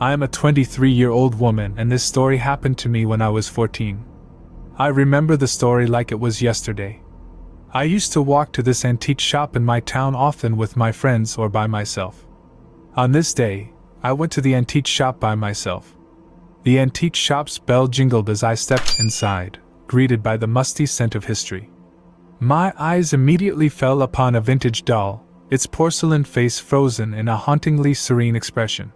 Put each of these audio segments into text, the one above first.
I am a 23-year-old woman, and this story happened to me when I was 14. I remember the story like it was yesterday. I used to walk to this antique shop in my town often with my friends or by myself. On this day, I went to the antique shop by myself. The antique shop's bell jingled as I stepped inside, greeted by the musty scent of history. My eyes immediately fell upon a vintage doll, its porcelain face frozen in a hauntingly serene expression.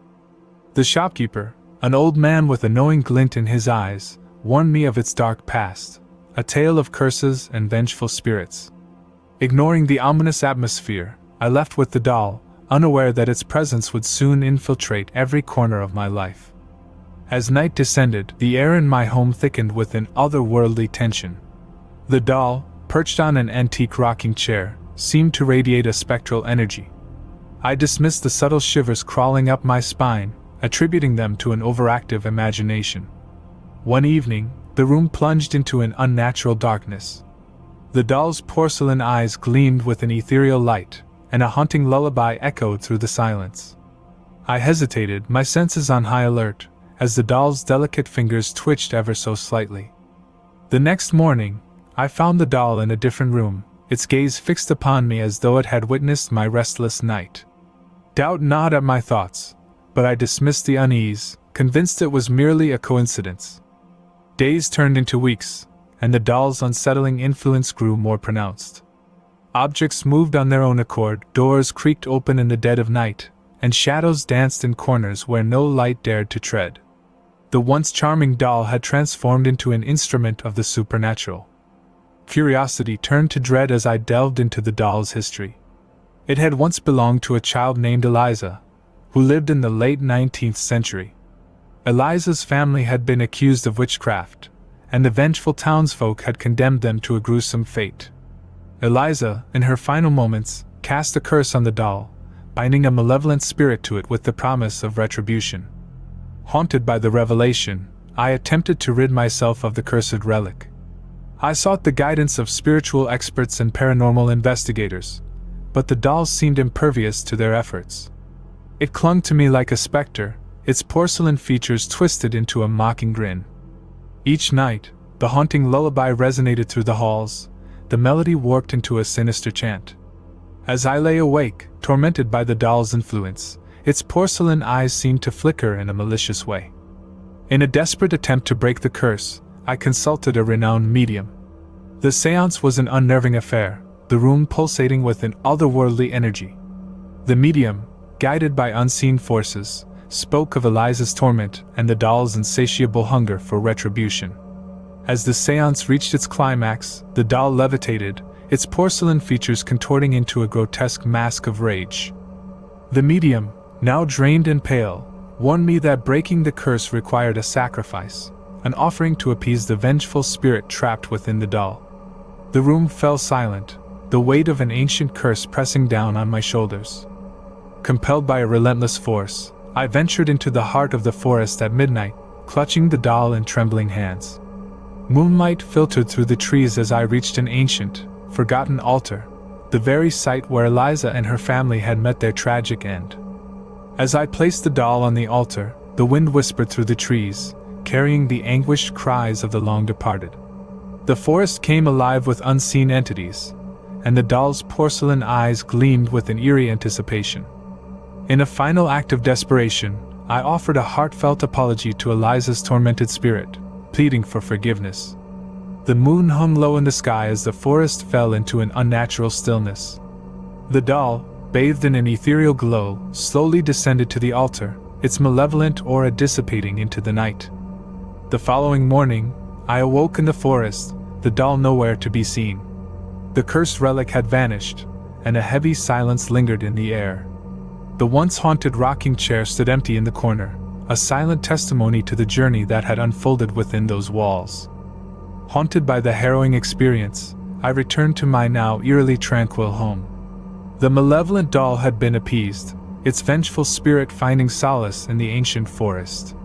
The shopkeeper, an old man with a knowing glint in his eyes, warned me of its dark past, a tale of curses and vengeful spirits. Ignoring the ominous atmosphere, I left with the doll, unaware that its presence would soon infiltrate every corner of my life. As night descended, the air in my home thickened with an otherworldly tension. The doll, perched on an antique rocking chair, seemed to radiate a spectral energy. I dismissed the subtle shivers crawling up my spine, attributing them to an overactive imagination. One evening, the room plunged into an unnatural darkness. The doll's porcelain eyes gleamed with an ethereal light, and a haunting lullaby echoed through the silence. I hesitated, my senses on high alert, as the doll's delicate fingers twitched ever so slightly. The next morning, I found the doll in a different room, its gaze fixed upon me as though it had witnessed my restless night. Doubt gnawed at my thoughts, but I dismissed the unease, convinced it was merely a coincidence. Days turned into weeks, and the doll's unsettling influence grew more pronounced. Objects moved on their own accord, doors creaked open in the dead of night, and shadows danced in corners where no light dared to tread. The once charming doll had transformed into an instrument of the supernatural. Curiosity turned to dread as I delved into the doll's history. It had once belonged to a child named Eliza, who lived in the late 19th century. Eliza's family had been accused of witchcraft, and the vengeful townsfolk had condemned them to a gruesome fate. Eliza, in her final moments, cast a curse on the doll, binding a malevolent spirit to it with the promise of retribution. Haunted by the revelation, I attempted to rid myself of the cursed relic. I sought the guidance of spiritual experts and paranormal investigators, but the doll seemed impervious to their efforts. It clung to me like a specter, its porcelain features twisted into a mocking grin. Each night, the haunting lullaby resonated through the halls, the melody warped into a sinister chant. As I lay awake, tormented by the doll's influence, its porcelain eyes seemed to flicker in a malicious way. In a desperate attempt to break the curse, I consulted a renowned medium. The séance was an unnerving affair, the room pulsating with an otherworldly energy. The medium, guided by unseen forces, spoke of Eliza's torment and the doll's insatiable hunger for retribution. As the séance reached its climax, the doll levitated, its porcelain features contorting into a grotesque mask of rage. The medium, now drained and pale, warned me that breaking the curse required a sacrifice, an offering to appease the vengeful spirit trapped within the doll. The room fell silent, the weight of an ancient curse pressing down on my shoulders. Compelled by a relentless force, I ventured into the heart of the forest at midnight, clutching the doll in trembling hands. Moonlight filtered through the trees as I reached an ancient, forgotten altar, the very site where Eliza and her family had met their tragic end. As I placed the doll on the altar, the wind whispered through the trees, carrying the anguished cries of the long departed. The forest came alive with unseen entities, and the doll's porcelain eyes gleamed with an eerie anticipation. In a final act of desperation, I offered a heartfelt apology to Eliza's tormented spirit, pleading for forgiveness. The moon hung low in the sky as the forest fell into an unnatural stillness. The doll, bathed in an ethereal glow, slowly descended to the altar, its malevolent aura dissipating into the night. The following morning, I awoke in the forest, the doll nowhere to be seen. The cursed relic had vanished, and a heavy silence lingered in the air. The once haunted rocking chair stood empty in the corner, a silent testimony to the journey that had unfolded within those walls. Haunted by the harrowing experience, I returned to my now eerily tranquil home. The malevolent doll had been appeased, its vengeful spirit finding solace in the ancient forest.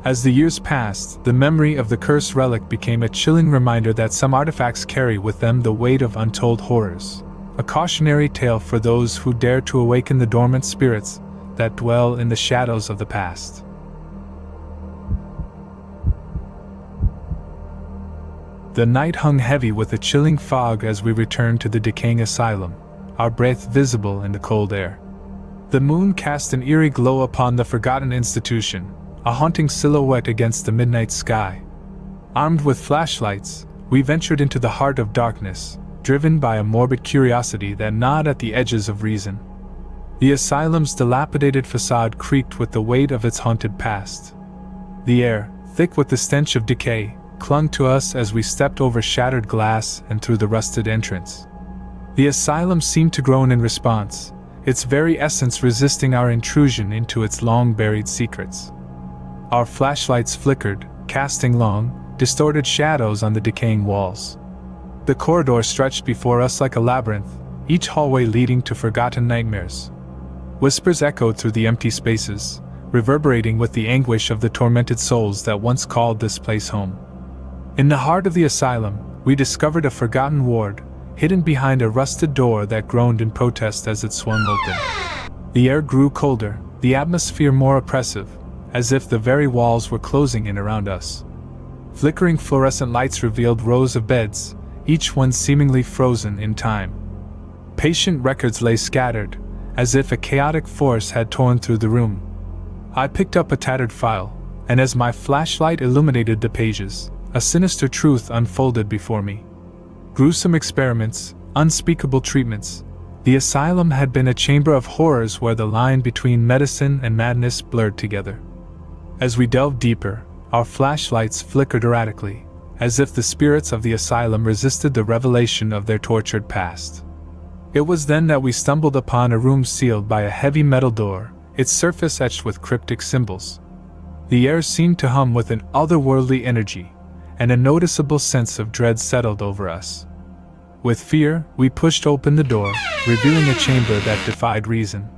As the years passed, the memory of the cursed relic became a chilling reminder that some artifacts carry with them the weight of untold horrors, a cautionary tale for those who dare to awaken the dormant spirits that dwell in the shadows of the past. The night hung heavy with a chilling fog as we returned to the decaying asylum, our breath visible in the cold air. The moon cast an eerie glow upon the forgotten institution, a haunting silhouette against the midnight sky. Armed with flashlights, we ventured into the heart of darkness, driven by a morbid curiosity that gnawed at the edges of reason. The asylum's dilapidated facade creaked with the weight of its haunted past. The air, thick with the stench of decay, clung to us as we stepped over shattered glass and through the rusted entrance. The asylum seemed to groan in response, its very essence resisting our intrusion into its long-buried secrets. Our flashlights flickered, casting long, distorted shadows on the decaying walls. The corridor stretched before us like a labyrinth, each hallway leading to forgotten nightmares. Whispers echoed through the empty spaces, reverberating with the anguish of the tormented souls that once called this place home. In the heart of the asylum, we discovered a forgotten ward, hidden behind a rusted door that groaned in protest as it swung open. The air grew colder, the atmosphere more oppressive, as if the very walls were closing in around us. Flickering fluorescent lights revealed rows of beds, each one seemingly frozen in time. Patient records lay scattered, as if a chaotic force had torn through the room. I picked up a tattered file, and as my flashlight illuminated the pages, a sinister truth unfolded before me. Gruesome experiments, unspeakable treatments. The asylum had been a chamber of horrors where the line between medicine and madness blurred together. As we delved deeper, our flashlights flickered erratically, as if the spirits of the asylum resisted the revelation of their tortured past. It was then that we stumbled upon a room sealed by a heavy metal door, its surface etched with cryptic symbols. The air seemed to hum with an otherworldly energy, and a noticeable sense of dread settled over us. With fear, we pushed open the door, revealing a chamber that defied reason.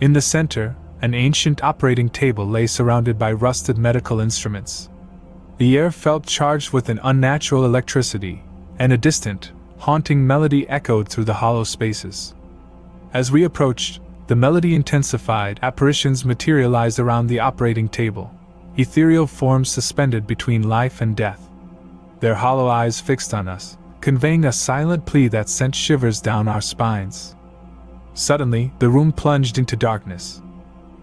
In the center, an ancient operating table lay surrounded by rusted medical instruments. The air felt charged with an unnatural electricity, and a distant, haunting melody echoed through the hollow spaces. As we approached, the melody intensified, apparitions materialized around the operating table, ethereal forms suspended between life and death. Their hollow eyes fixed on us, conveying a silent plea that sent shivers down our spines. Suddenly, the room plunged into darkness.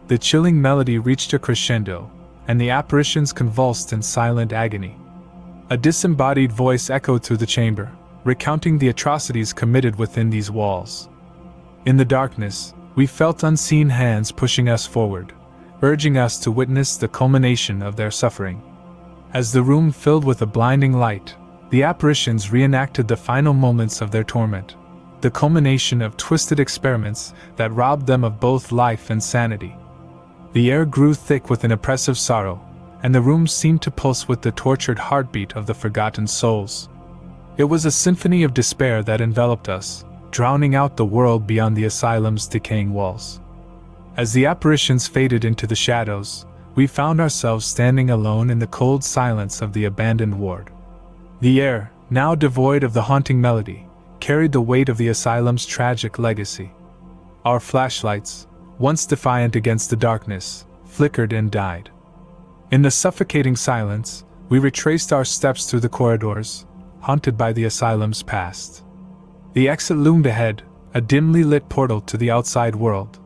The chilling melody reached a crescendo, and the apparitions convulsed in silent agony. A disembodied voice echoed through the chamber, recounting the atrocities committed within these walls. In the darkness, we felt unseen hands pushing us forward, urging us to witness the culmination of their suffering. As the room filled with a blinding light, the apparitions reenacted the final moments of their torment, the culmination of twisted experiments that robbed them of both life and sanity. The air grew thick with an oppressive sorrow, and the room seemed to pulse with the tortured heartbeat of the forgotten souls. It was a symphony of despair that enveloped us, drowning out the world beyond the asylum's decaying walls. As the apparitions faded into the shadows, we found ourselves standing alone in the cold silence of the abandoned ward. The air, now devoid of the haunting melody, carried the weight of the asylum's tragic legacy. Our flashlights, once defiant against the darkness, flickered and died. In the suffocating silence, we retraced our steps through the corridors, haunted by the asylum's past. The exit loomed ahead, a dimly lit portal to the outside world.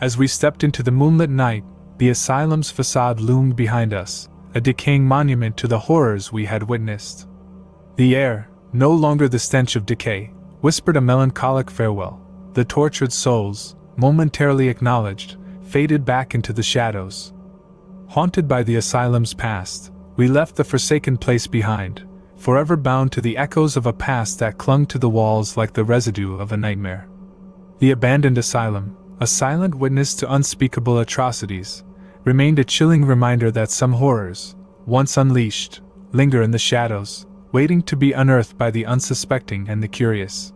As we stepped into the moonlit night, the asylum's facade loomed behind us, a decaying monument to the horrors we had witnessed. The air, no longer the stench of decay, whispered a melancholic farewell. The tortured souls, momentarily acknowledged, faded back into the shadows. Haunted by the asylum's past, we left the forsaken place behind, forever bound to the echoes of a past that clung to the walls like the residue of a nightmare. The abandoned asylum, a silent witness to unspeakable atrocities, remained a chilling reminder that some horrors, once unleashed, linger in the shadows, waiting to be unearthed by the unsuspecting and the curious.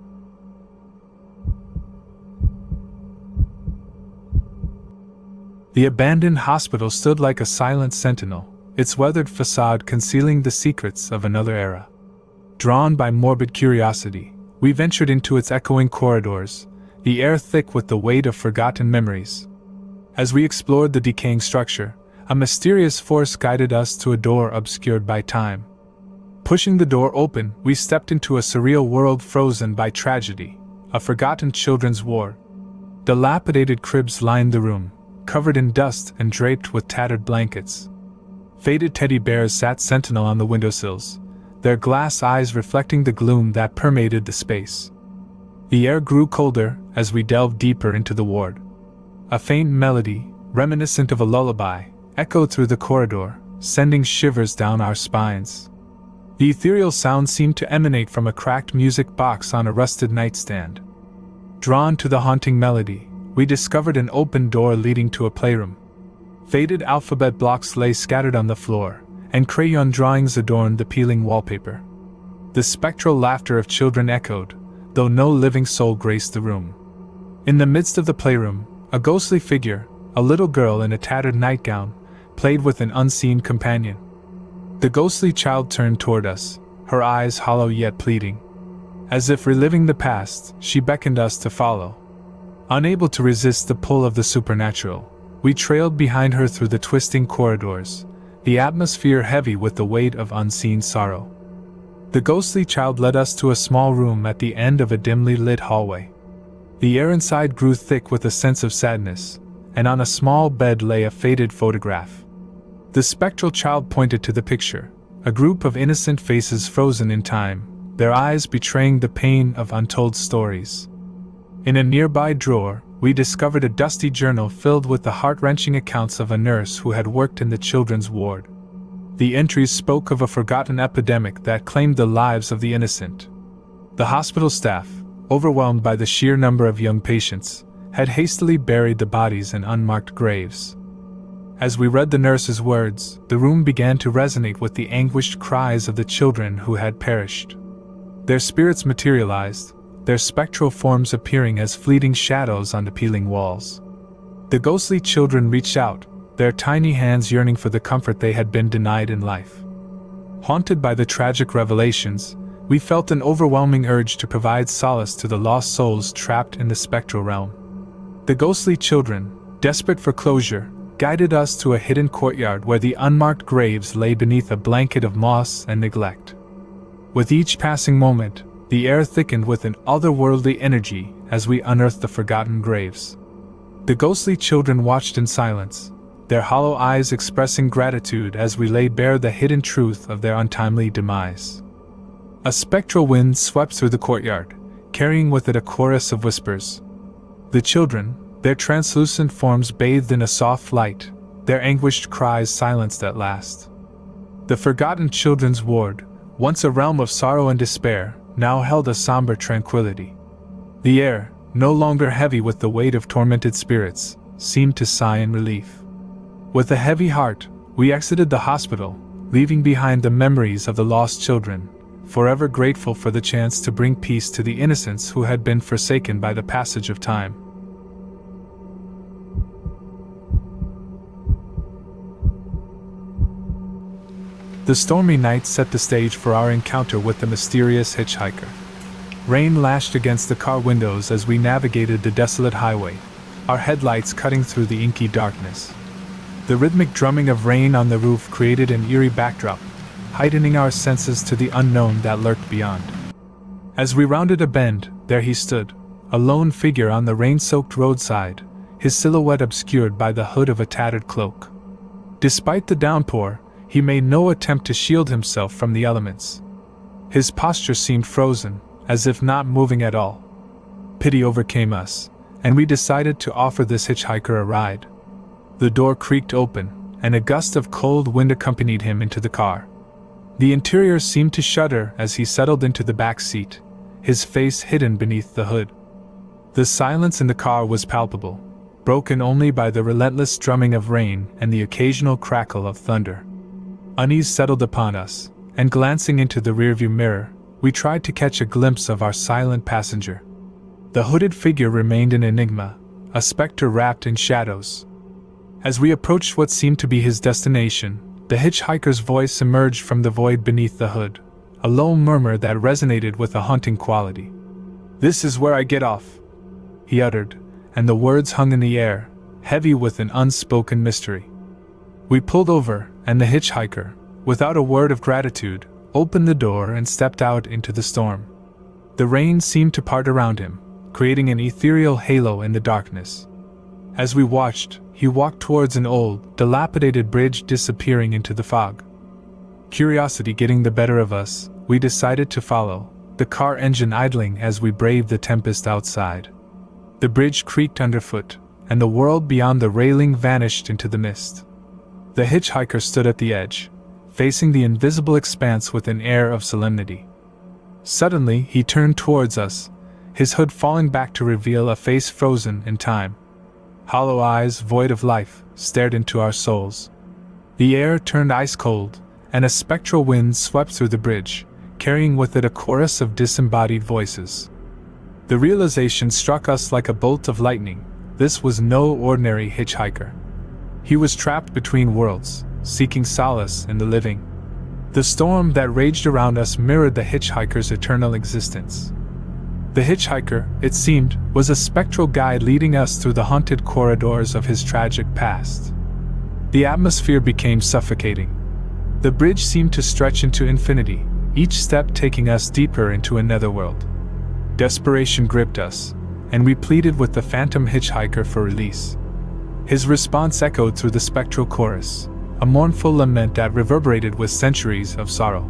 The abandoned hospital stood like a silent sentinel, its weathered facade concealing the secrets of another era. Drawn by morbid curiosity, we ventured into its echoing corridors, the air thick with the weight of forgotten memories. As we explored the decaying structure, a mysterious force guided us to a door obscured by time. Pushing the door open, we stepped into a surreal world frozen by tragedy, a forgotten children's ward. Dilapidated cribs lined the room, covered in dust and draped with tattered blankets. Faded teddy bears sat sentinel on the windowsills, their glass eyes reflecting the gloom that permeated the space. The air grew colder as we delved deeper into the ward. A faint melody, reminiscent of a lullaby, echoed through the corridor, sending shivers down our spines. The ethereal sound seemed to emanate from a cracked music box on a rusted nightstand. Drawn to the haunting melody, we discovered an open door leading to a playroom. Faded alphabet blocks lay scattered on the floor, and crayon drawings adorned the peeling wallpaper. The spectral laughter of children echoed, though no living soul graced the room. In the midst of the playroom, a ghostly figure, a little girl in a tattered nightgown, played with an unseen companion. The ghostly child turned toward us, her eyes hollow yet pleading. As if reliving the past, she beckoned us to follow. Unable to resist the pull of the supernatural, we trailed behind her through the twisting corridors, the atmosphere heavy with the weight of unseen sorrow. The ghostly child led us to a small room at the end of a dimly lit hallway. The air inside grew thick with a sense of sadness, and on a small bed lay a faded photograph. The spectral child pointed to the picture, a group of innocent faces frozen in time, their eyes betraying the pain of untold stories. In a nearby drawer, we discovered a dusty journal filled with the heart-wrenching accounts of a nurse who had worked in the children's ward. The entries spoke of a forgotten epidemic that claimed the lives of the innocent. The hospital staff, overwhelmed by the sheer number of young patients, had hastily buried the bodies in unmarked graves. As we read the nurse's words, the room began to resonate with the anguished cries of the children who had perished. Their spirits materialized, their spectral forms appearing as fleeting shadows on the peeling walls. The ghostly children reached out, their tiny hands yearning for the comfort they had been denied in life. Haunted by the tragic revelations, we felt an overwhelming urge to provide solace to the lost souls trapped in the spectral realm. The ghostly children, desperate for closure, guided us to a hidden courtyard where the unmarked graves lay beneath a blanket of moss and neglect. With each passing moment, the air thickened with an otherworldly energy as we unearthed the forgotten graves. The ghostly children watched in silence, their hollow eyes expressing gratitude as we laid bare the hidden truth of their untimely demise. A spectral wind swept through the courtyard, carrying with it a chorus of whispers. The children, their translucent forms bathed in a soft light, their anguished cries silenced at last. The forgotten children's ward, once a realm of sorrow and despair, now held a somber tranquility. The air, no longer heavy with the weight of tormented spirits, seemed to sigh in relief. With a heavy heart, we exited the hospital, leaving behind the memories of the lost children, forever grateful for the chance to bring peace to the innocents who had been forsaken by the passage of time. The stormy night set the stage for our encounter with the mysterious hitchhiker. Rain lashed against the car windows as we navigated the desolate highway, our headlights cutting through the inky darkness. The rhythmic drumming of rain on the roof created an eerie backdrop, heightening our senses to the unknown that lurked beyond. As we rounded a bend, there he stood, a lone figure on the rain-soaked roadside, his silhouette obscured by the hood of a tattered cloak. Despite the downpour, he made no attempt to shield himself from the elements. His posture seemed frozen, as if not moving at all. Pity overcame us, and we decided to offer this hitchhiker a ride. The door creaked open, and a gust of cold wind accompanied him into the car. The interior seemed to shudder as he settled into the back seat, his face hidden beneath the hood. The silence in the car was palpable, broken only by the relentless drumming of rain and the occasional crackle of thunder. Unease settled upon us, and glancing into the rearview mirror, we tried to catch a glimpse of our silent passenger. The hooded figure remained an enigma, a specter wrapped in shadows. As we approached what seemed to be his destination, the hitchhiker's voice emerged from the void beneath the hood, a low murmur that resonated with a haunting quality. "This is where I get off," he uttered, and the words hung in the air, heavy with an unspoken mystery. We pulled over, and the hitchhiker, without a word of gratitude, opened the door and stepped out into the storm. The rain seemed to part around him, creating an ethereal halo in the darkness. As we watched, he walked towards an old, dilapidated bridge disappearing into the fog. Curiosity getting the better of us, we decided to follow, the car engine idling as we braved the tempest outside. The bridge creaked underfoot, and the world beyond the railing vanished into the mist. The hitchhiker stood at the edge, facing the invisible expanse with an air of solemnity. Suddenly, he turned towards us, his hood falling back to reveal a face frozen in time. Hollow eyes, void of life, stared into our souls. The air turned ice-cold, and a spectral wind swept through the bridge, carrying with it a chorus of disembodied voices. The realization struck us like a bolt of lightning. This was no ordinary hitchhiker. He was trapped between worlds, seeking solace in the living. The storm that raged around us mirrored the hitchhiker's eternal existence. The hitchhiker, it seemed, was a spectral guide leading us through the haunted corridors of his tragic past. The atmosphere became suffocating. The bridge seemed to stretch into infinity, each step taking us deeper into another world. Desperation gripped us, and we pleaded with the phantom hitchhiker for release. His response echoed through the spectral chorus, a mournful lament that reverberated with centuries of sorrow.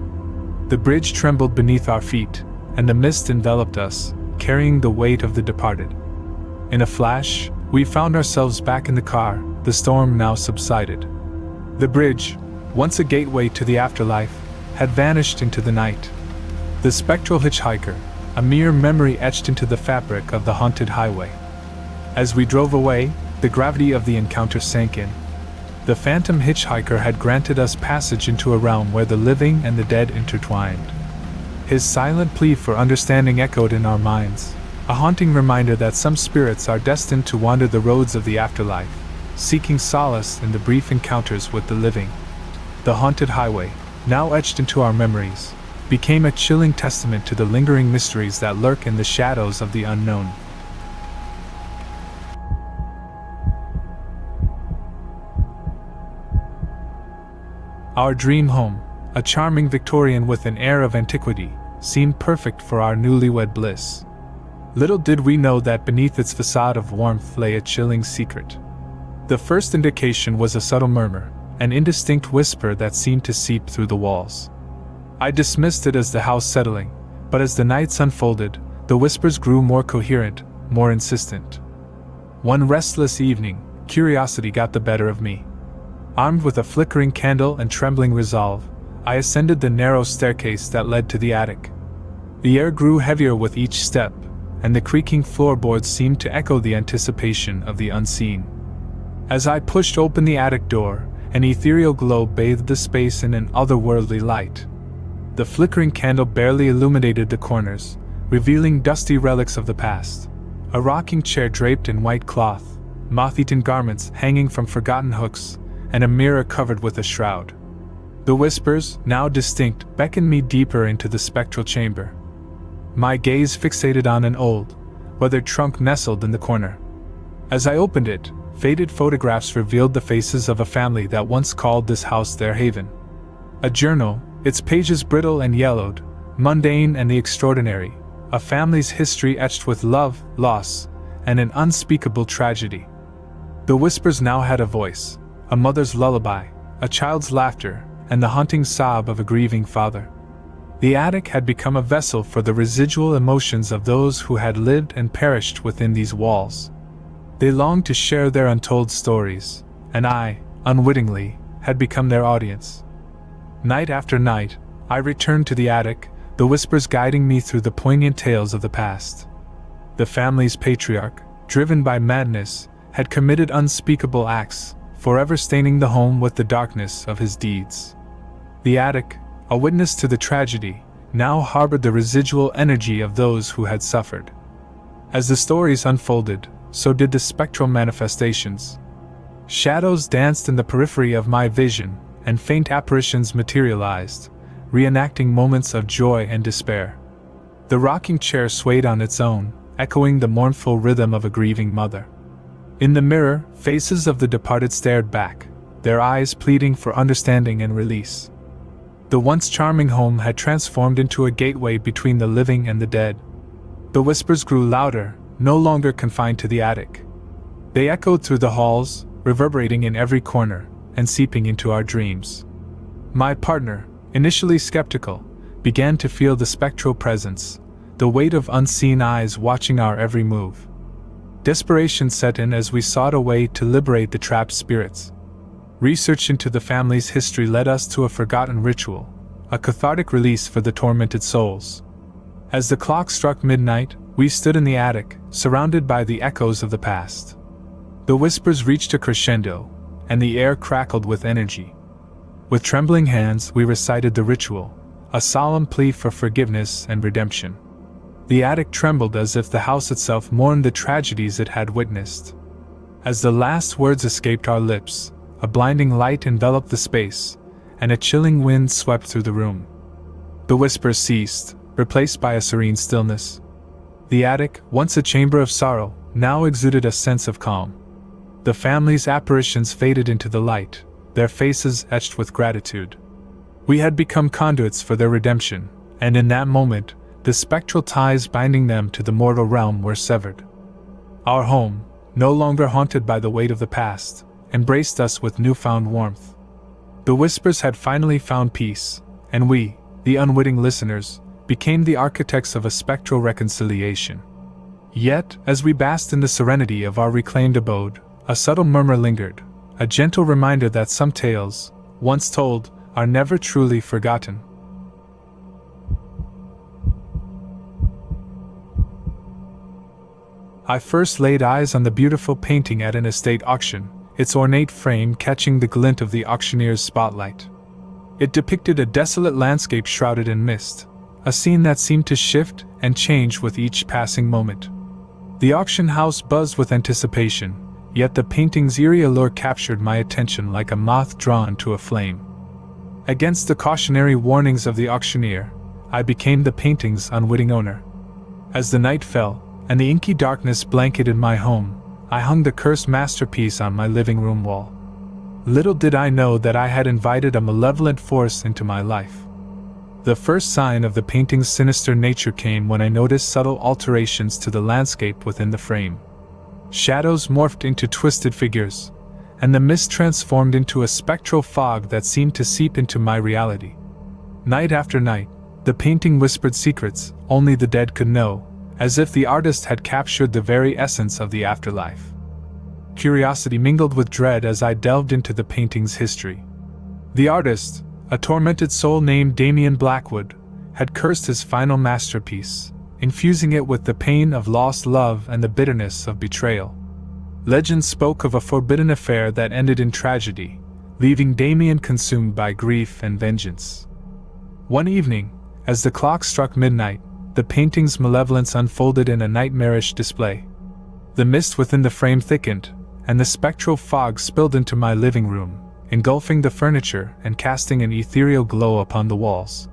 The bridge trembled beneath our feet, and the mist enveloped us, carrying the weight of the departed. In a flash, we found ourselves back in the car, the storm now subsided. The bridge, once a gateway to the afterlife, had vanished into the night. The spectral hitchhiker, a mere memory etched into the fabric of the haunted highway. As we drove away, the gravity of the encounter sank in. The phantom hitchhiker had granted us passage into a realm where the living and the dead intertwined. His silent plea for understanding echoed in our minds, a haunting reminder that some spirits are destined to wander the roads of the afterlife, seeking solace in the brief encounters with the living. The haunted highway, now etched into our memories, became a chilling testament to the lingering mysteries that lurk in the shadows of the unknown. Our dream home, a charming Victorian with an air of antiquity, seemed perfect for our newlywed bliss. Little did we know that beneath its facade of warmth lay a chilling secret. The first indication was a subtle murmur, an indistinct whisper that seemed to seep through the walls. I dismissed it as the house settling, but as the nights unfolded, the whispers grew more coherent, more insistent. One restless evening, curiosity got the better of me. Armed with a flickering candle and trembling resolve, I ascended the narrow staircase that led to the attic. The air grew heavier with each step, and the creaking floorboards seemed to echo the anticipation of the unseen. As I pushed open the attic door, an ethereal glow bathed the space in an otherworldly light. The flickering candle barely illuminated the corners, revealing dusty relics of the past. A rocking chair draped in white cloth, moth-eaten garments hanging from forgotten hooks, and a mirror covered with a shroud. The whispers, now distinct, beckoned me deeper into the spectral chamber. My gaze fixated on an old, weathered trunk nestled in the corner. As I opened it, faded photographs revealed the faces of a family that once called this house their haven. A journal, its pages brittle and yellowed, mundane and the extraordinary, a family's history etched with love, loss, and an unspeakable tragedy. The whispers now had a voice, a mother's lullaby, a child's laughter, and the haunting sob of a grieving father. The attic had become a vessel for the residual emotions of those who had lived and perished within these walls. They longed to share their untold stories, and I, unwittingly, had become their audience. Night after night, I returned to the attic, the whispers guiding me through the poignant tales of the past. The family's patriarch, driven by madness, had committed unspeakable acts, forever staining the home with the darkness of his deeds. The attic, a witness to the tragedy, now harbored the residual energy of those who had suffered. As the stories unfolded, so did the spectral manifestations. Shadows danced in the periphery of my vision, and faint apparitions materialized, reenacting moments of joy and despair. The rocking chair swayed on its own, echoing the mournful rhythm of a grieving mother. In the mirror, faces of the departed stared back, their eyes pleading for understanding and release. The once charming home had transformed into a gateway between the living and the dead. The whispers grew louder, no longer confined to the attic. They echoed through the halls, reverberating in every corner, and seeping into our dreams. My partner, initially skeptical, began to feel the spectral presence, the weight of unseen eyes watching our every move. Desperation set in as we sought a way to liberate the trapped spirits. Research into the family's history led us to a forgotten ritual, a cathartic release for the tormented souls. As the clock struck midnight, we stood in the attic, surrounded by the echoes of the past. The whispers reached a crescendo, and the air crackled with energy. With trembling hands, we recited the ritual, a solemn plea for forgiveness and redemption. The attic trembled as if the house itself mourned the tragedies it had witnessed. As the last words escaped our lips, a blinding light enveloped the space, and a chilling wind swept through the room. The whispers ceased, replaced by a serene stillness. The attic, once a chamber of sorrow, now exuded a sense of calm. The family's apparitions faded into the light, their faces etched with gratitude. We had become conduits for their redemption, and in that moment, the spectral ties binding them to the mortal realm were severed. Our home, no longer haunted by the weight of the past, embraced us with newfound warmth. The whispers had finally found peace, and we, the unwitting listeners, became the architects of a spectral reconciliation. Yet, as we basked in the serenity of our reclaimed abode, a subtle murmur lingered, a gentle reminder that some tales, once told, are never truly forgotten. I first laid eyes on the beautiful painting at an estate auction, its ornate frame catching the glint of the auctioneer's spotlight. It depicted a desolate landscape shrouded in mist, a scene that seemed to shift and change with each passing moment. The auction house buzzed with anticipation, yet the painting's eerie allure captured my attention like a moth drawn to a flame. Against the cautionary warnings of the auctioneer, I became the painting's unwitting owner. As the night fell, and the inky darkness blanketed my home, I hung the cursed masterpiece on my living room wall. Little did I know that I had invited a malevolent force into my life. The first sign of the painting's sinister nature came when I noticed subtle alterations to the landscape within the frame. Shadows morphed into twisted figures, and the mist transformed into a spectral fog that seemed to seep into my reality. Night after night, the painting whispered secrets only the dead could know, as if the artist had captured the very essence of the afterlife. Curiosity mingled with dread as I delved into the painting's history. The artist, a tormented soul named Damien Blackwood, had cursed his final masterpiece, infusing it with the pain of lost love and the bitterness of betrayal. Legend spoke of a forbidden affair that ended in tragedy, leaving Damien consumed by grief and vengeance. One evening, as the clock struck midnight, the painting's malevolence unfolded in a nightmarish display. The mist within the frame thickened, and the spectral fog spilled into my living room, engulfing the furniture and casting an ethereal glow upon the walls.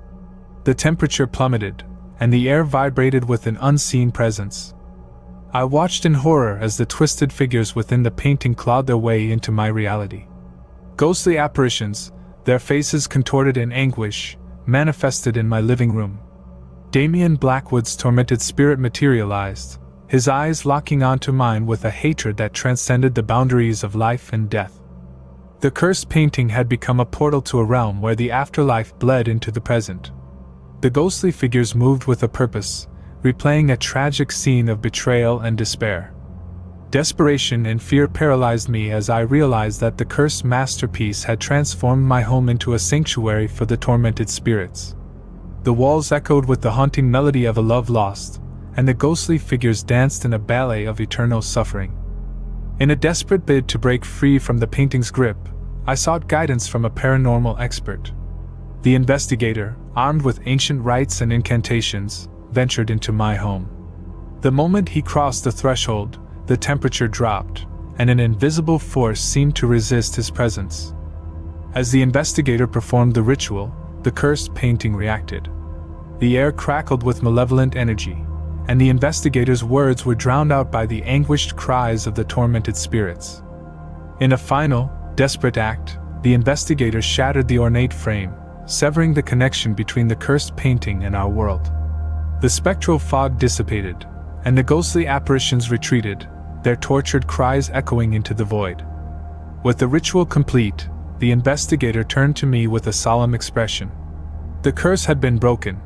The temperature plummeted, and the air vibrated with an unseen presence. I watched in horror as the twisted figures within the painting clawed their way into my reality. Ghostly apparitions, their faces contorted in anguish, manifested in my living room. Damien Blackwood's tormented spirit materialized, his eyes locking onto mine with a hatred that transcended the boundaries of life and death. The cursed painting had become a portal to a realm where the afterlife bled into the present. The ghostly figures moved with a purpose, replaying a tragic scene of betrayal and despair. Desperation and fear paralyzed me as I realized that the cursed masterpiece had transformed my home into a sanctuary for the tormented spirits. The walls echoed with the haunting melody of a love lost, and the ghostly figures danced in a ballet of eternal suffering. In a desperate bid to break free from the painting's grip, I sought guidance from a paranormal expert. The investigator, armed with ancient rites and incantations, ventured into my home. The moment he crossed the threshold, the temperature dropped, and an invisible force seemed to resist his presence. As the investigator performed the ritual, the cursed painting reacted. The air crackled with malevolent energy, and the investigator's words were drowned out by the anguished cries of the tormented spirits. In a final, desperate act, the investigator shattered the ornate frame, severing the connection between the cursed painting and our world. The spectral fog dissipated, and the ghostly apparitions retreated, their tortured cries echoing into the void. With the ritual complete, the investigator turned to me with a solemn expression. The curse had been broken,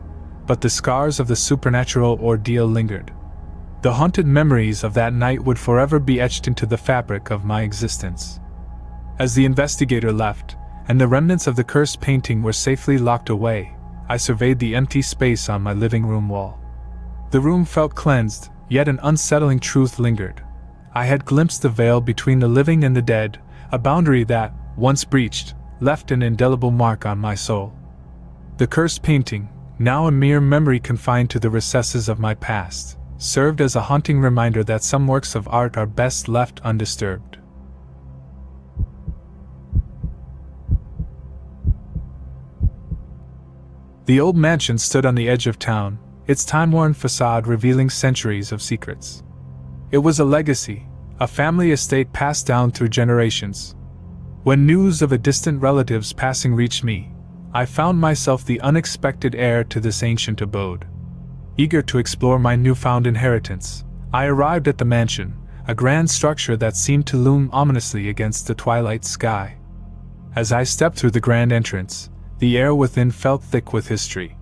but the scars of the supernatural ordeal lingered. The haunted memories of that night would forever be etched into the fabric of my existence. As the investigator left, and the remnants of the cursed painting were safely locked away, I surveyed the empty space on my living room wall. The room felt cleansed, yet an unsettling truth lingered. I had glimpsed the veil between the living and the dead, a boundary that, once breached, left an indelible mark on my soul. The cursed painting, now a mere memory confined to the recesses of my past, served as a haunting reminder that some works of art are best left undisturbed. The old mansion stood on the edge of town, its time-worn facade revealing centuries of secrets. It was a legacy, a family estate passed down through generations. When news of a distant relative's passing reached me, I found myself the unexpected heir to this ancient abode. Eager to explore my newfound inheritance, I arrived at the mansion, a grand structure that seemed to loom ominously against the twilight sky. As I stepped through the grand entrance, the air within felt thick with history.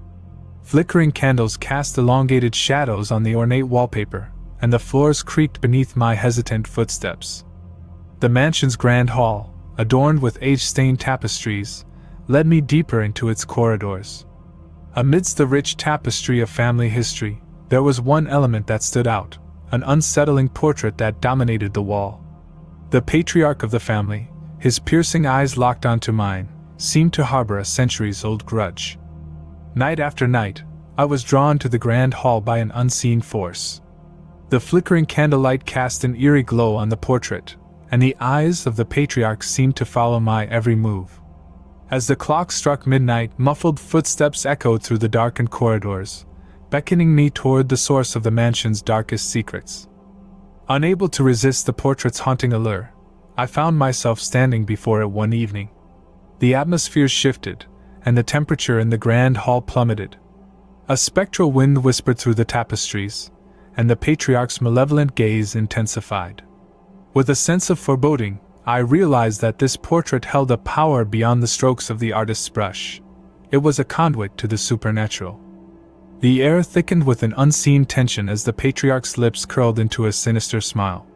Flickering candles cast elongated shadows on the ornate wallpaper, and the floors creaked beneath my hesitant footsteps. The mansion's grand hall, adorned with age-stained tapestries, led me deeper into its corridors. Amidst the rich tapestry of family history, there was one element that stood out, an unsettling portrait that dominated the wall. The patriarch of the family, his piercing eyes locked onto mine, seemed to harbor a centuries-old grudge. Night after night, I was drawn to the grand hall by an unseen force. The flickering candlelight cast an eerie glow on the portrait, and the eyes of the patriarch seemed to follow my every move. As the clock struck midnight, muffled footsteps echoed through the darkened corridors, beckoning me toward the source of the mansion's darkest secrets. Unable to resist the portrait's haunting allure, I found myself standing before it one evening. The atmosphere shifted, and the temperature in the grand hall plummeted. A spectral wind whispered through the tapestries, and the patriarch's malevolent gaze intensified. With a sense of foreboding, I realized that this portrait held a power beyond the strokes of the artist's brush. It was a conduit to the supernatural. The air thickened with an unseen tension as the patriarch's lips curled into a sinister smile.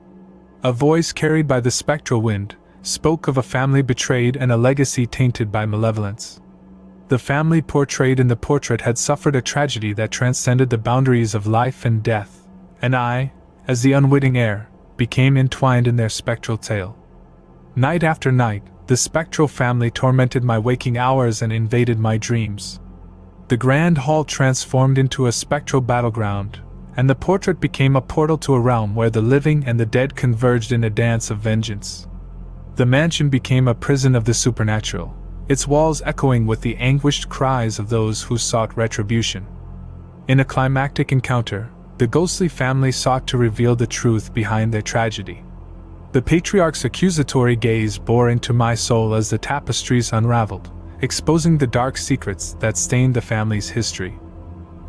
A voice carried by the spectral wind spoke of a family betrayed and a legacy tainted by malevolence. The family portrayed in the portrait had suffered a tragedy that transcended the boundaries of life and death, and I, as the unwitting heir, became entwined in their spectral tale. Night after night, the spectral family tormented my waking hours and invaded my dreams. The grand hall transformed into a spectral battleground, and the portrait became a portal to a realm where the living and the dead converged in a dance of vengeance. The mansion became a prison of the supernatural, its walls echoing with the anguished cries of those who sought retribution. In a climactic encounter, the ghostly family sought to reveal the truth behind their tragedy. The patriarch's accusatory gaze bore into my soul as the tapestries unraveled, exposing the dark secrets that stained the family's history.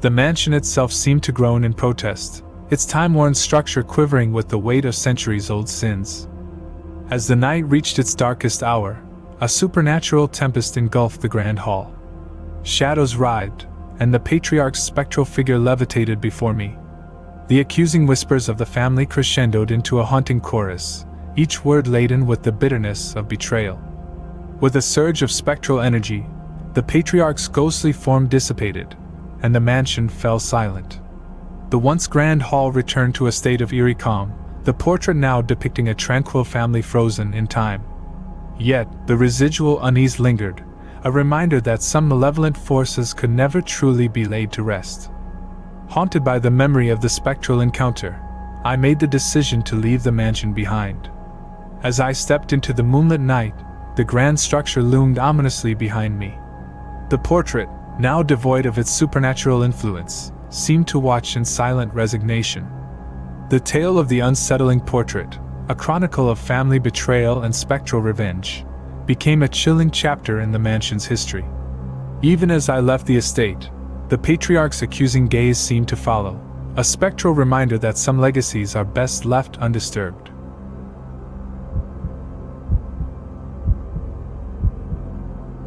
The mansion itself seemed to groan in protest, its time-worn structure quivering with the weight of centuries-old sins. As the night reached its darkest hour, a supernatural tempest engulfed the grand hall. Shadows writhed, and the patriarch's spectral figure levitated before me. The accusing whispers of the family crescendoed into a haunting chorus, each word laden with the bitterness of betrayal. With a surge of spectral energy, the patriarch's ghostly form dissipated, and the mansion fell silent. The once grand hall returned to a state of eerie calm, the portrait now depicting a tranquil family frozen in time. Yet, the residual unease lingered, a reminder that some malevolent forces could never truly be laid to rest. Haunted by the memory of the spectral encounter, I made the decision to leave the mansion behind. As I stepped into the moonlit night, the grand structure loomed ominously behind me. The portrait, now devoid of its supernatural influence, seemed to watch in silent resignation. The tale of the unsettling portrait, a chronicle of family betrayal and spectral revenge, became a chilling chapter in the mansion's history. Even as I left the estate, the patriarch's accusing gaze seemed to follow, a spectral reminder that some legacies are best left undisturbed.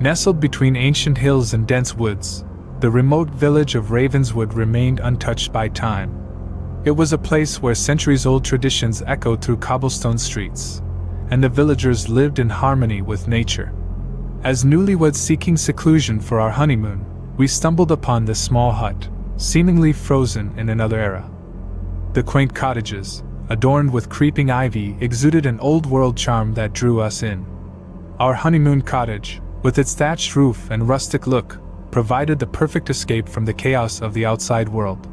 Nestled between ancient hills and dense woods, the remote village of Ravenswood remained untouched by time. It was a place where centuries-old traditions echoed through cobblestone streets, and the villagers lived in harmony with nature. As newlyweds seeking seclusion for our honeymoon, we stumbled upon this small hut, seemingly frozen in another era. The quaint cottages, adorned with creeping ivy, exuded an old-world charm that drew us in. Our honeymoon cottage, with its thatched roof and rustic look, provided the perfect escape from the chaos of the outside world.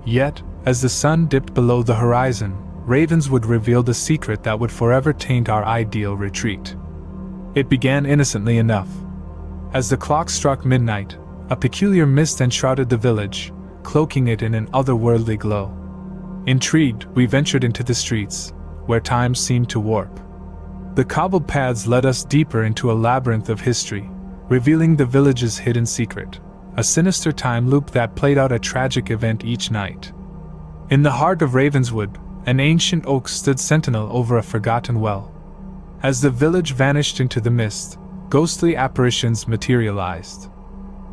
Yet, as the sun dipped below the horizon, Ravenswood revealed a secret that would forever taint our ideal retreat. It began innocently enough. As the clock struck midnight, a peculiar mist enshrouded the village, cloaking it in an otherworldly glow. Intrigued, we ventured into the streets, where time seemed to warp. The cobbled paths led us deeper into a labyrinth of history, revealing the village's hidden secret, a sinister time loop that played out a tragic event each night. In the heart of Ravenswood, an ancient oak stood sentinel over a forgotten well. As the village vanished into the mist, ghostly apparitions materialized.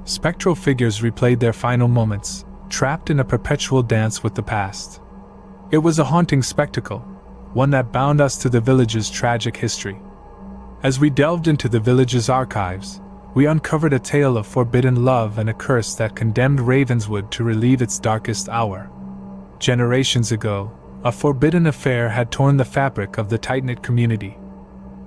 Spectral figures replayed their final moments, trapped in a perpetual dance with the past. It was a haunting spectacle, one that bound us to the village's tragic history. As we delved into the village's archives, we uncovered a tale of forbidden love and a curse that condemned Ravenswood to relive its darkest hour. Generations ago, a forbidden affair had torn the fabric of the tight-knit community.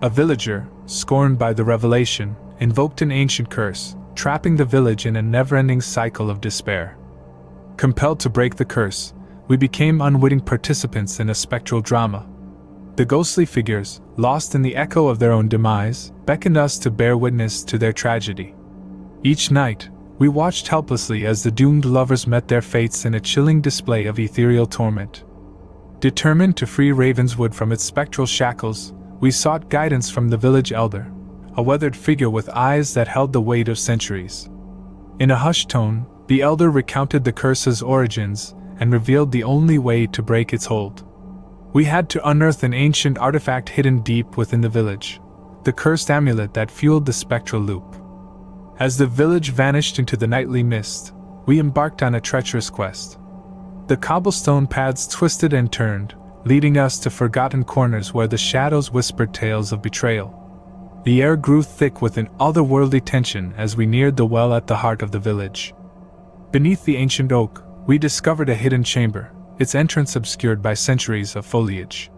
A villager, scorned by the revelation, invoked an ancient curse, trapping the village in a never-ending cycle of despair. Compelled to break the curse, we became unwitting participants in a spectral drama. The ghostly figures, lost in the echo of their own demise, beckoned us to bear witness to their tragedy. Each night, we watched helplessly as the doomed lovers met their fates in a chilling display of ethereal torment. Determined to free Ravenswood from its spectral shackles, we sought guidance from the village elder, a weathered figure with eyes that held the weight of centuries. In a hushed tone, the elder recounted the curse's origins and revealed the only way to break its hold. We had to unearth an ancient artifact hidden deep within the village, the cursed amulet that fueled the spectral loop. As the village vanished into the nightly mist, we embarked on a treacherous quest. The cobblestone paths twisted and turned, leading us to forgotten corners where the shadows whispered tales of betrayal. The air grew thick with an otherworldly tension as we neared the well at the heart of the village. Beneath the ancient oak, we discovered a hidden chamber, its entrance obscured by centuries of foliage.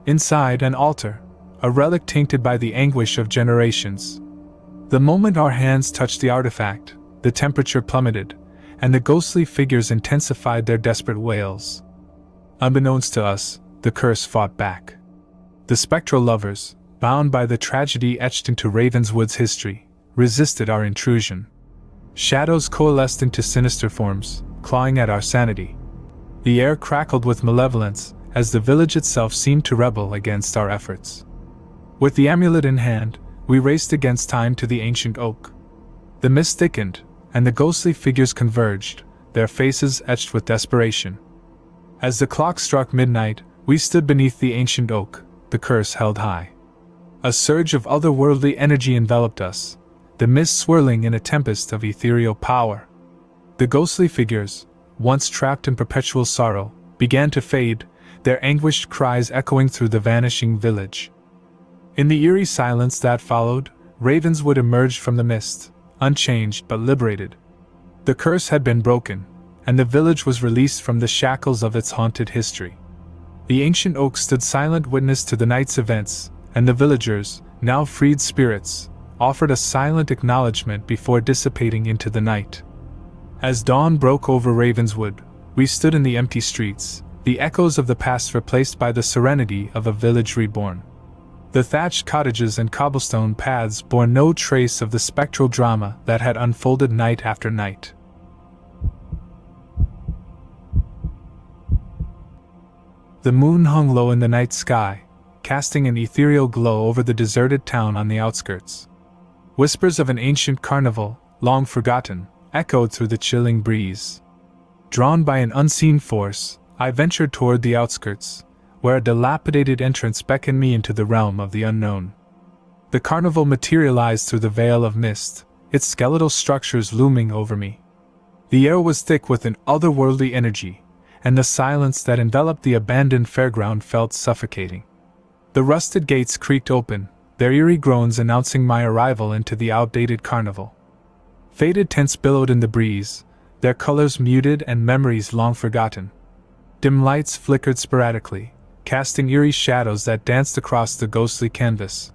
Inside, an altar, a relic tainted by the anguish of generations. The moment our hands touched the artifact, the temperature plummeted, and the ghostly figures intensified their desperate wails. Unbeknownst to us, the curse fought back. The spectral lovers, bound by the tragedy etched into Ravenswood's history, resisted our intrusion. Shadows coalesced into sinister forms, clawing at our sanity. The air crackled with malevolence, as the village itself seemed to rebel against our efforts. With the amulet in hand, we raced against time to the ancient oak. The mist thickened, and the ghostly figures converged, their faces etched with desperation. As the clock struck midnight, we stood beneath the ancient oak, the curse held high. A surge of otherworldly energy enveloped us, the mist swirling in a tempest of ethereal power. The ghostly figures, once trapped in perpetual sorrow, began to fade, their anguished cries echoing through the vanishing village. In the eerie silence that followed, Ravenswood emerged from the mist, unchanged but liberated. The curse had been broken, and the village was released from the shackles of its haunted history. The ancient oak stood silent witness to the night's events, and the villagers, now freed spirits, offered a silent acknowledgement before dissipating into the night. As dawn broke over Ravenswood, we stood in the empty streets, the echoes of the past replaced by the serenity of a village reborn. The thatched cottages and cobblestone paths bore no trace of the spectral drama that had unfolded night after night. The moon hung low in the night sky, casting an ethereal glow over the deserted town on the outskirts. Whispers of an ancient carnival, long forgotten, echoed through the chilling breeze. Drawn by an unseen force, I ventured toward the outskirts, where a dilapidated entrance beckoned me into the realm of the unknown. The carnival materialized through the veil of mist, its skeletal structures looming over me. The air was thick with an otherworldly energy, and the silence that enveloped the abandoned fairground felt suffocating. The rusted gates creaked open, their eerie groans announcing my arrival into the outdated carnival. Faded tents billowed in the breeze, their colors muted and memories long forgotten. Dim lights flickered sporadically, casting eerie shadows that danced across the ghostly canvas.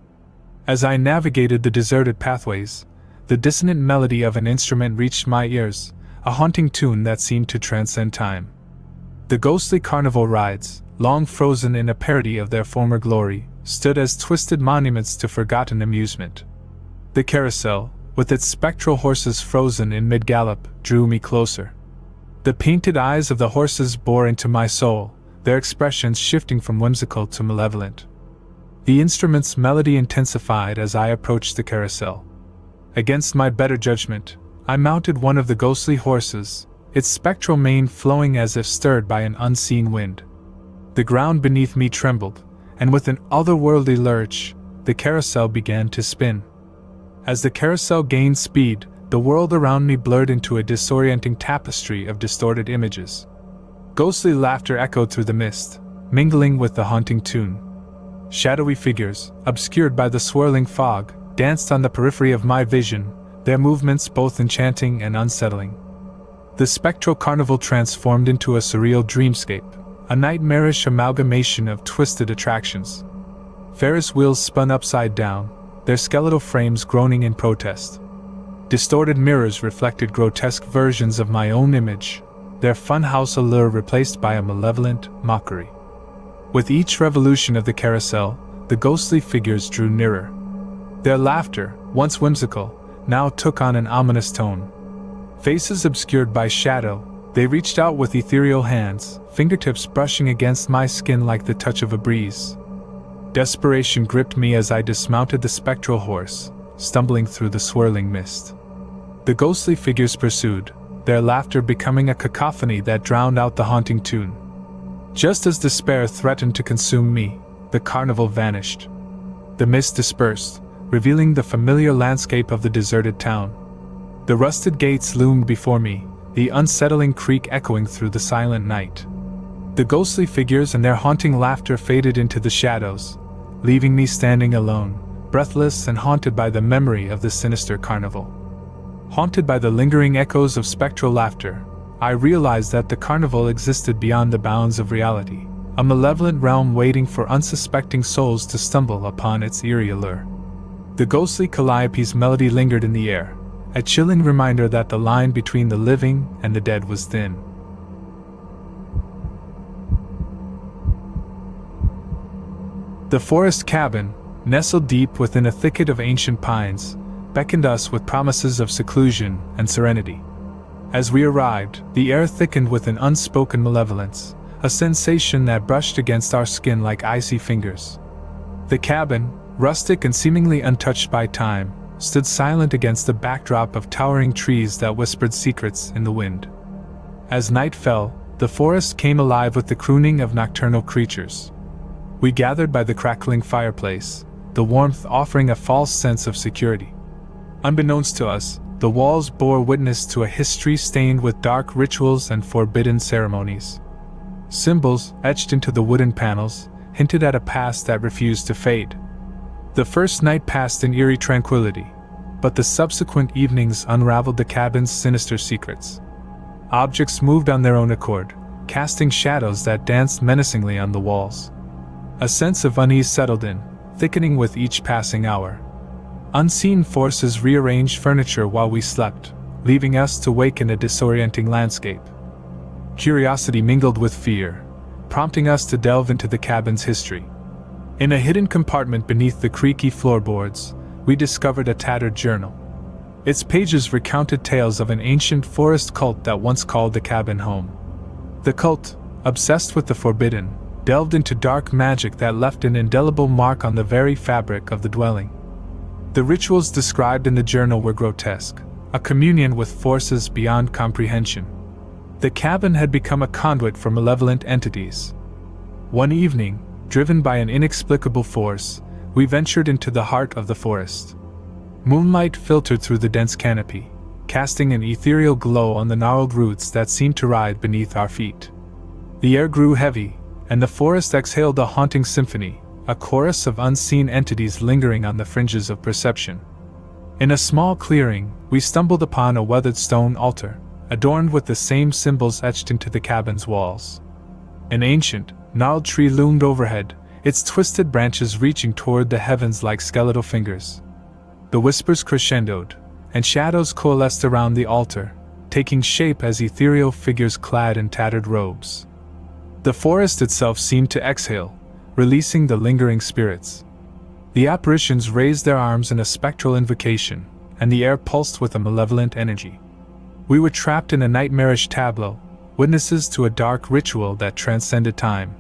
As I navigated the deserted pathways, the dissonant melody of an instrument reached my ears, a haunting tune that seemed to transcend time. The ghostly carnival rides, long frozen in a parody of their former glory, stood as twisted monuments to forgotten amusement. The carousel, with its spectral horses frozen in mid-gallop, drew me closer. The painted eyes of the horses bore into my soul, their expressions shifting from whimsical to malevolent. The instrument's melody intensified as I approached the carousel. Against my better judgment, I mounted one of the ghostly horses, its spectral mane flowing as if stirred by an unseen wind. The ground beneath me trembled, and with an otherworldly lurch, the carousel began to spin. As the carousel gained speed, the world around me blurred into a disorienting tapestry of distorted images. Ghostly laughter echoed through the mist, mingling with the haunting tune. Shadowy figures, obscured by the swirling fog, danced on the periphery of my vision, their movements both enchanting and unsettling. The spectral carnival transformed into a surreal dreamscape, a nightmarish amalgamation of twisted attractions. Ferris wheels spun upside down, their skeletal frames groaning in protest. Distorted mirrors reflected grotesque versions of my own image, their funhouse allure replaced by a malevolent mockery. With each revolution of the carousel, the ghostly figures drew nearer. Their laughter, once whimsical, now took on an ominous tone. Faces obscured by shadow, they reached out with ethereal hands, fingertips brushing against my skin like the touch of a breeze. Desperation gripped me as I dismounted the spectral horse, stumbling through the swirling mist. The ghostly figures pursued, their laughter becoming a cacophony that drowned out the haunting tune. Just as despair threatened to consume me, the carnival vanished. The mist dispersed, revealing the familiar landscape of the deserted town. The rusted gates loomed before me, the unsettling creak echoing through the silent night. The ghostly figures and their haunting laughter faded into the shadows, leaving me standing alone, breathless and haunted by the memory of the sinister carnival. Haunted by the lingering echoes of spectral laughter, I realized that the carnival existed beyond the bounds of reality, a malevolent realm waiting for unsuspecting souls to stumble upon its eerie allure. The ghostly calliope's melody lingered in the air, a chilling reminder that the line between the living and the dead was thin. The forest cabin, nestled deep within a thicket of ancient pines, beckoned us with promises of seclusion and serenity. As we arrived, the air thickened with an unspoken malevolence, a sensation that brushed against our skin like icy fingers. The cabin, rustic and seemingly untouched by time, stood silent against the backdrop of towering trees that whispered secrets in the wind. As night fell, the forest came alive with the crooning of nocturnal creatures. We gathered by the crackling fireplace, the warmth offering a false sense of security. Unbeknownst to us, the walls bore witness to a history stained with dark rituals and forbidden ceremonies. Symbols, etched into the wooden panels, hinted at a past that refused to fade. The first night passed in eerie tranquility, but the subsequent evenings unraveled the cabin's sinister secrets. Objects moved on their own accord, casting shadows that danced menacingly on the walls. A sense of unease settled in, thickening with each passing hour. Unseen forces rearranged furniture while we slept, leaving us to wake in a disorienting landscape. Curiosity mingled with fear, prompting us to delve into the cabin's history. In a hidden compartment beneath the creaky floorboards, we discovered a tattered journal. Its pages recounted tales of an ancient forest cult that once called the cabin home. The cult, obsessed with the forbidden, delved into dark magic that left an indelible mark on the very fabric of the dwelling. The rituals described in the journal were grotesque, a communion with forces beyond comprehension. The cabin had become a conduit for malevolent entities. One evening, driven by an inexplicable force, we ventured into the heart of the forest. Moonlight filtered through the dense canopy, casting an ethereal glow on the gnarled roots that seemed to ride beneath our feet. The air grew heavy, and the forest exhaled a haunting symphony, a chorus of unseen entities lingering on the fringes of perception. In a small clearing, we stumbled upon a weathered stone altar, adorned with the same symbols etched into the cabin's walls. An ancient, gnarled tree loomed overhead, its twisted branches reaching toward the heavens like skeletal fingers. The whispers crescendoed, and shadows coalesced around the altar, taking shape as ethereal figures clad in tattered robes. The forest itself seemed to exhale, releasing the lingering spirits. The apparitions raised their arms in a spectral invocation, and the air pulsed with a malevolent energy. We were trapped in a nightmarish tableau, witnesses to a dark ritual that transcended time.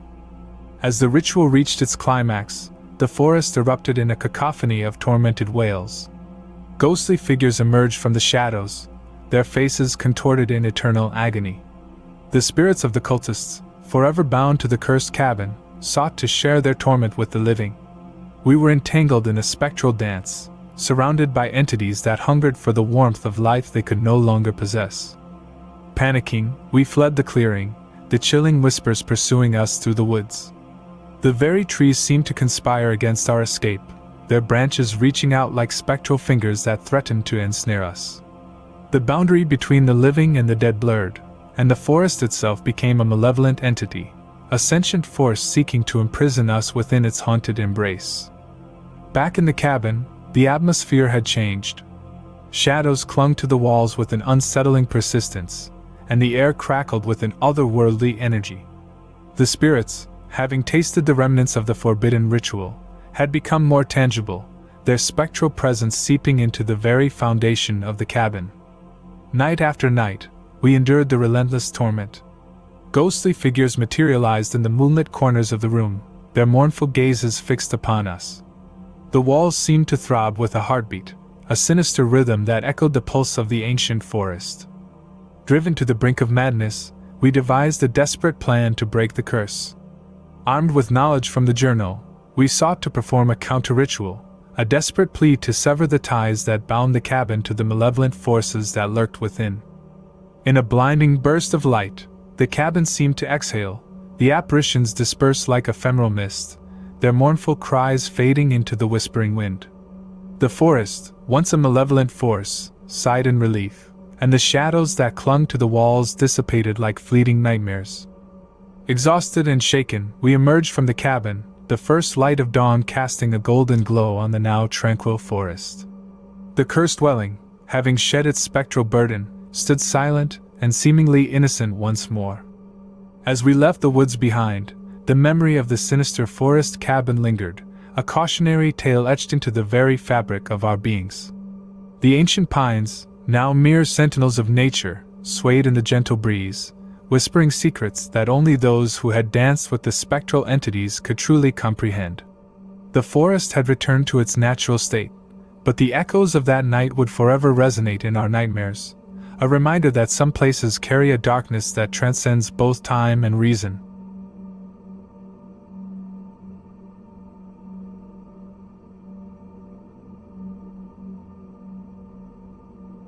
As the ritual reached its climax, the forest erupted in a cacophony of tormented wails. Ghostly figures emerged from the shadows, their faces contorted in eternal agony. The spirits of the cultists, forever bound to the cursed cabin, sought to share their torment with the living. We were entangled in a spectral dance, surrounded by entities that hungered for the warmth of life they could no longer possess. Panicking, we fled the clearing, the chilling whispers pursuing us through the woods. The very trees seemed to conspire against our escape, their branches reaching out like spectral fingers that threatened to ensnare us. The boundary between the living and the dead blurred, and the forest itself became a malevolent entity, a sentient force seeking to imprison us within its haunted embrace. Back in the cabin, the atmosphere had changed. Shadows clung to the walls with an unsettling persistence, and the air crackled with an otherworldly energy. The spirits, having tasted the remnants of the forbidden ritual, had become more tangible, their spectral presence seeping into the very foundation of the cabin. Night after night, we endured the relentless torment. Ghostly figures materialized in the moonlit corners of the room, their mournful gazes fixed upon us. The walls seemed to throb with a heartbeat, a sinister rhythm that echoed the pulse of the ancient forest. Driven to the brink of madness, we devised a desperate plan to break the curse. Armed with knowledge from the journal, we sought to perform a counter-ritual, a desperate plea to sever the ties that bound the cabin to the malevolent forces that lurked within. In a blinding burst of light, the cabin seemed to exhale, the apparitions dispersed like ephemeral mist, their mournful cries fading into the whispering wind. The forest, once a malevolent force, sighed in relief, and the shadows that clung to the walls dissipated like fleeting nightmares. Exhausted and shaken, we emerged from the cabin, the first light of dawn casting a golden glow on the now tranquil forest. The cursed dwelling, having shed its spectral burden, stood silent and seemingly innocent once more. As we left the woods behind, the memory of the sinister forest cabin lingered, a cautionary tale etched into the very fabric of our beings. The ancient pines, now mere sentinels of nature, swayed in the gentle breeze, whispering secrets that only those who had danced with the spectral entities could truly comprehend. The forest had returned to its natural state, but the echoes of that night would forever resonate in our nightmares, a reminder that some places carry a darkness that transcends both time and reason.